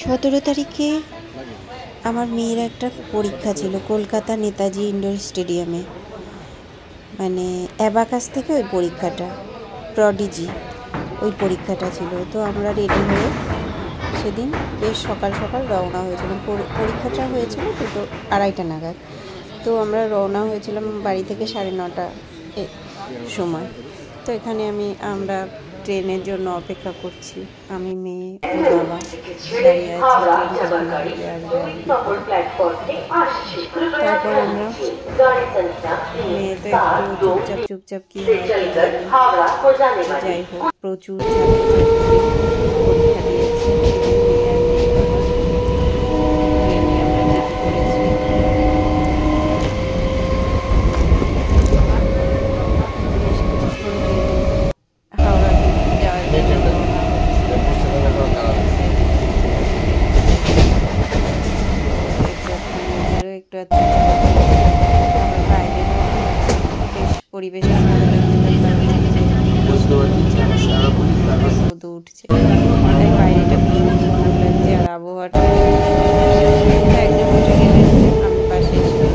17 তারিখে আমার মেয়ের একটা পরীক্ষা ছিল কলকাতা নেতাজি ইন্ডোর স্টেডিয়ামে, মানে অ্যাবাকাস থেকে ওই পরীক্ষাটা, প্রডিজি ওই পরীক্ষাটা ছিল। তো আমরা রেডি হয়ে সেদিন বেশ সকাল সকাল রওনা হয়েছিলাম। পরীক্ষাটা হয়েছিল 2:30 নাগাদ। তো আমরা রওনা হয়েছিলাম বাড়ি থেকে 9:30 সময়। তো এখানে আমরা ট্রেনের জন্য অপেক্ষা করছি, আমি, মেয়ে, বাবা দাঁড়িয়ে আছি। তারপর আমরা মেয়ে তো একটু চুপচাপ কি যাই হোক, প্রচুর পরীক্ষা দিয়েছে। পরিবেশের উঠছে, তাই বাইরেটা ভীষণ সুন্দর লাগছে। আর আবহাওয়াটা একদম উঠে গেলে আমি পাশে এসে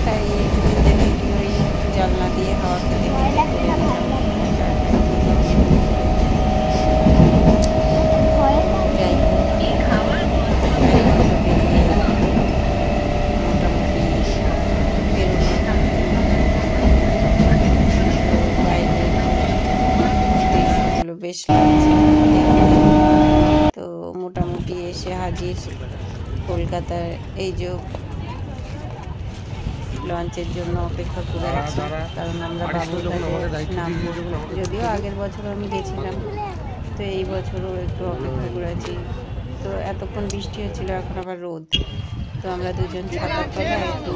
তাই ওই জানলা দিয়ে হাওয়া খেতে বেশ লাগছে। তো মোটামুটি এসে হাজির কলকাতার। এই যে লঞ্চের জন্য অপেক্ষা করে আছি, কারণ আমরা বাবুঘাটে নামবো। যদিও আগের বছর আমি গেছিলাম, তো এই বছরও একটু অপেক্ষা করে আছি। তো এতক্ষণ বৃষ্টি হচ্ছিল, এখন আবার রোদ। তো আমরা দুজন ছাতার তলায় একটু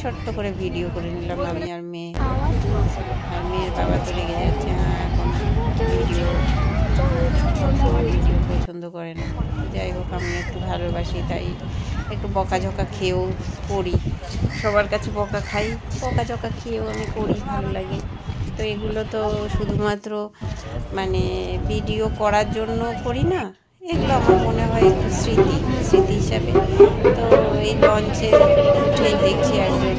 ছোট্ট করে ভিডিও করে নিলাম, আমি আর মেয়ে। আর মেয়ের বাবা তো লেগে যাচ্ছে, এখন ভিডিও পছন্দ করে না। যাই হোক, আমি একটু ভালোবাসি, তাই একটু বকাঝকা খেয়েও করি। সবার কাছে বকা খাই, বকাঝকা খেয়েও আমি করি, ভালো লাগে। তো এগুলো তো শুধুমাত্র মানে ভিডিও করার জন্য করি না, এগুলো আমার মনে হয় একটু স্মৃতি হিসাবে। তো এই লঞ্চে উঠেই দেখছি একজন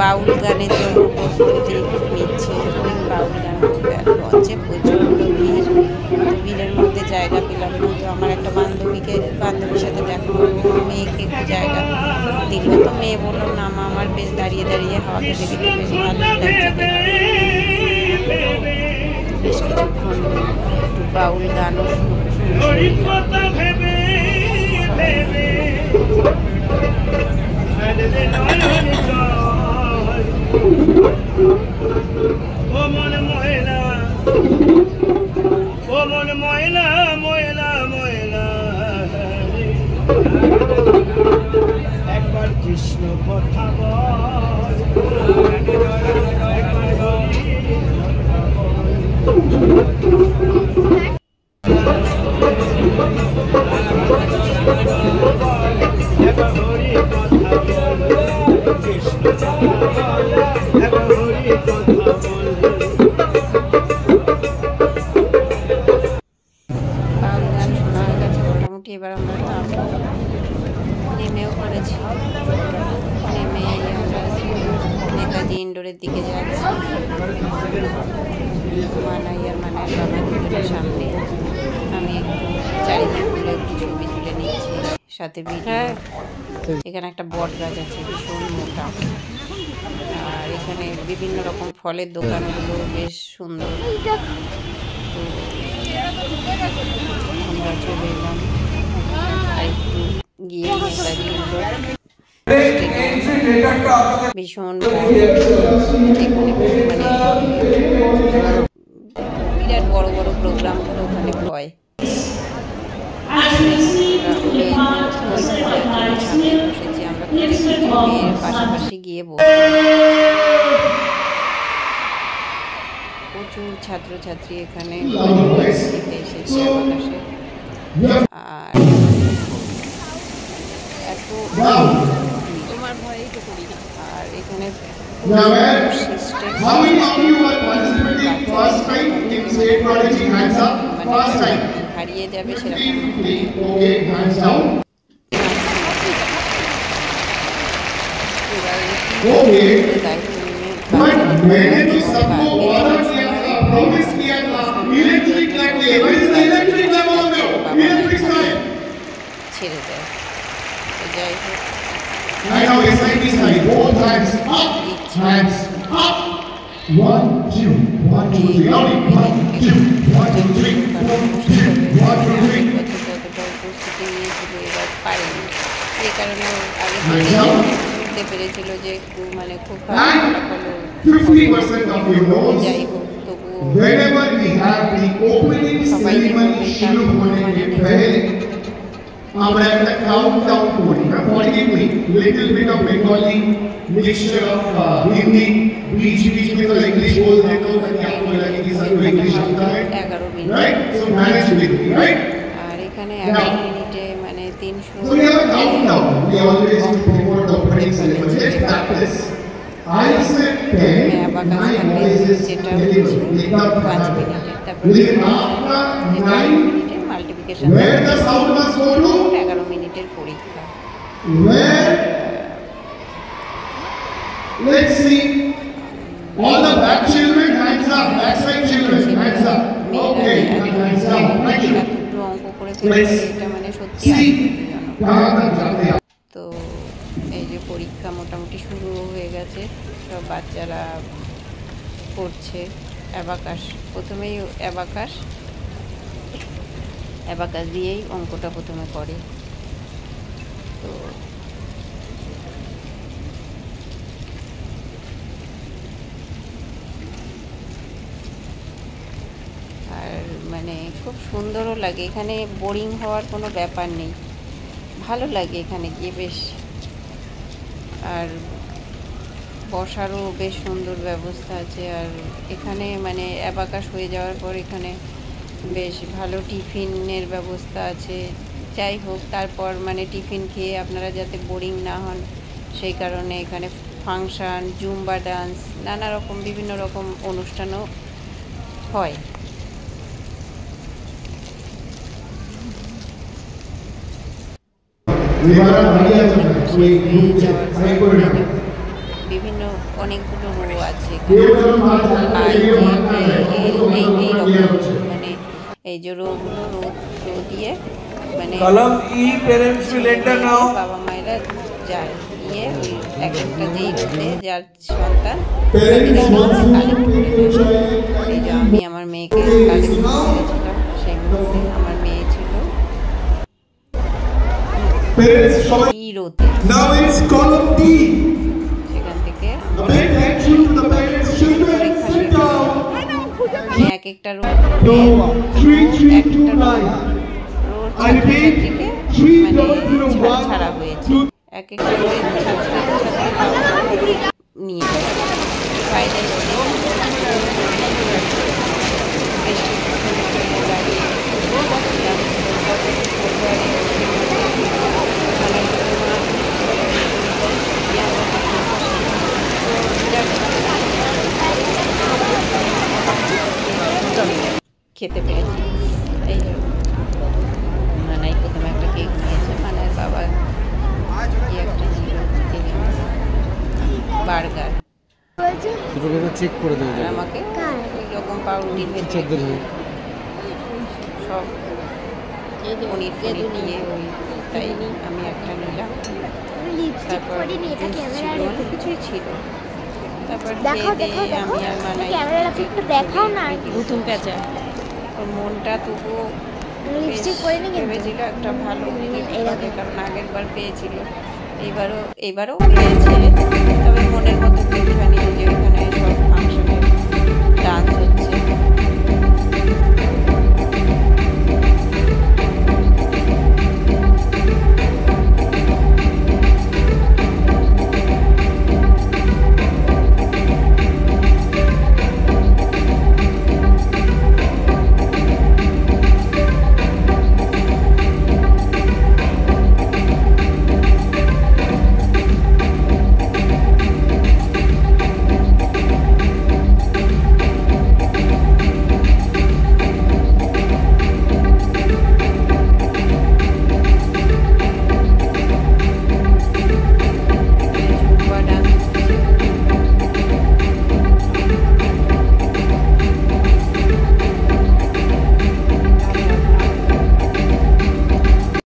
বাউল গানের জন্য প্রস্তুতি নিচ্ছে। বাউল গান করবে, আর লঞ্চে প্রচণ্ড ভিড়। তো ভিড়ের মধ্যে জায়গা পেলাম না। তো আমার একটা বান্ধবীর সাথে দেখা হলো, মেয়েকে একটু জায়গা দিল। তো মেয়ে বললো, না মা, আমার বেশ দাঁড়িয়ে হাওয়া খেতে খেতে বেশ ভালো লাগছে। বেশ কিছুক্ষণ একটু বাউল গানও একবার কৃষ্ণ কথা এবার আমরা নেমেও পড়েছি। নেমে আমরা নেতাজি ইন্ডোরের দিকে যাচ্ছি। মানাইয়ার বাবা দুজনের সামনে, আমি একটু চারিদিকগুলো একটু ছবি তুলে নিচ্ছি, সাথে ভিডিও। এখানে একটা বট গাছ আছে, ভীষণ মোটা। আর এখানে বিভিন্ন রকম ফলের দোকানগুলো বেশ সুন্দর। তো আমরা চলে এলাম একটু গিয়ে নেতাজি ইন্ডোর। ভীষণ মানে বিরাট বড় বড় প্রোগ্রামগুলো ওখানে হয়। বসেছি আমরা, মেয়ের পাশাপাশি গিয়ে প্রচুর ছাত্রছাত্রী এখানে এসেছে আকাশে। আর এত তো তোমার ভয়েই তো করি না। আর এখানে Now, how many of you are participating first time in State Prodigy? Hands up. First time. হারিয়ে যাবে সেরকম। Okay, hands down. Okay. But मैंने तो सबको वादा किया था, promise किया था, electric light ले। Where is the electric light बोल रहे हो? Electric light. ছেড়ে দেয়। যাই হোক। Right now, SID side, both hands up, hands up. 1, 2, 1, 2, 3. Loudly. 1, 2, 1, 2, 3. 1, 2, 1, 2, 3. প্রস্তুতি নিয়েছিল, এবার পারেনি। এই কারণে আগে বুঝতে পেরেছিল যে একটু মানে খুব ভালো 50% of your notes. যাই হোক তবুও Whenever we have the opening ceremony, শুরু হওয়ার পরে আমরা একটা countdown করি না, পরে করি little bit of Bengali, mixture of Hindi, बीच में तो English बोल देते हो ताकि आपको लगे कि सर को English आता है, 11 minute, right? So manage with me, right? আর এখানে 11 মিনিটে মানে 300। So we have a countdown. We always do before the opening ceremony. Let's practice. I said 10. My voice is delivered. পাঁচ মিনিটে, তারপর After 9. মিনিটে multiplication, Where the sound must go to? 11 মিনিটের পরীক্ষা। Where? Let's see. All the back children, hands up. Backside children, hands up. Okay, hands down. Thank you. একটু অঙ্ক করে ফেলেছি, এটা মানে সত্যি See. তো এই যে পরীক্ষা মোটামুটি শুরু হয়ে গেছে, সব বাচ্চারা করছে অ্যাবাকাস। প্রথমেই অ্যাবাকাস দিয়েই অঙ্কটা প্রথমে করে। তো আর মানে খুব সুন্দরও লাগে, এখানে বোরিং হওয়ার কোনো ব্যাপার নেই, ভালো লাগে এখানে গিয়ে বেশ। আর বসারও বেশ সুন্দর ব্যবস্থা আছে। আর এখানে মানে অ্যাবাকাস হয়ে যাওয়ার পর এখানে বেশ ভালো টিফিনের ব্যবস্থা আছে। যাই হোক, তারপর মানে টিফিন খেয়ে আপনারা যাতে বোরিং না হন সেই কারণে এখানে ফাংশান, জুম্বা ডান্স, নানা রকম বিভিন্ন রকম অনুষ্ঠানও হয়। বিভিন্ন অনেকগুলো রো আছে মানে এই যে রোগুলো রো দিয়ে মানে বাবা মায়েরা যায় গিয়ে ওই এক একটা যেই রোদে যার সন্তান এই যে আমি আমার মেয়েকে কালেক্ট করেছিলাম, সেই মুহূর্তে আমার মেয়ে ছিল সেখান থেকে এক একটা রোড ছাত্রছাত্রীকে মানে ছাড়া হয়েছে, এক একটা রোডের ছাত্রছাত্রী নিয়ে বাইরে খেতে পেরেছি। এই মানাই প্রথমে একটা কেক নিয়েছে, মানার বাবা কি একটা ছিল বার্গার, চেক করে দেবে আমাকে এইরকম পাউরুটির ভেতরে সব পনির ফনির দিয়ে ওই তাই আমি একটা নিলাম। তারপর অনেক কিছুই ছিল। তারপর আমি আর মানাই প্রথম প্যাঁচা ওর মনটা তবুও ভেবেছিল একটা ভালো কারণ আগের বার পেয়েছিল, এইবারও পেয়েছে, তবে মনের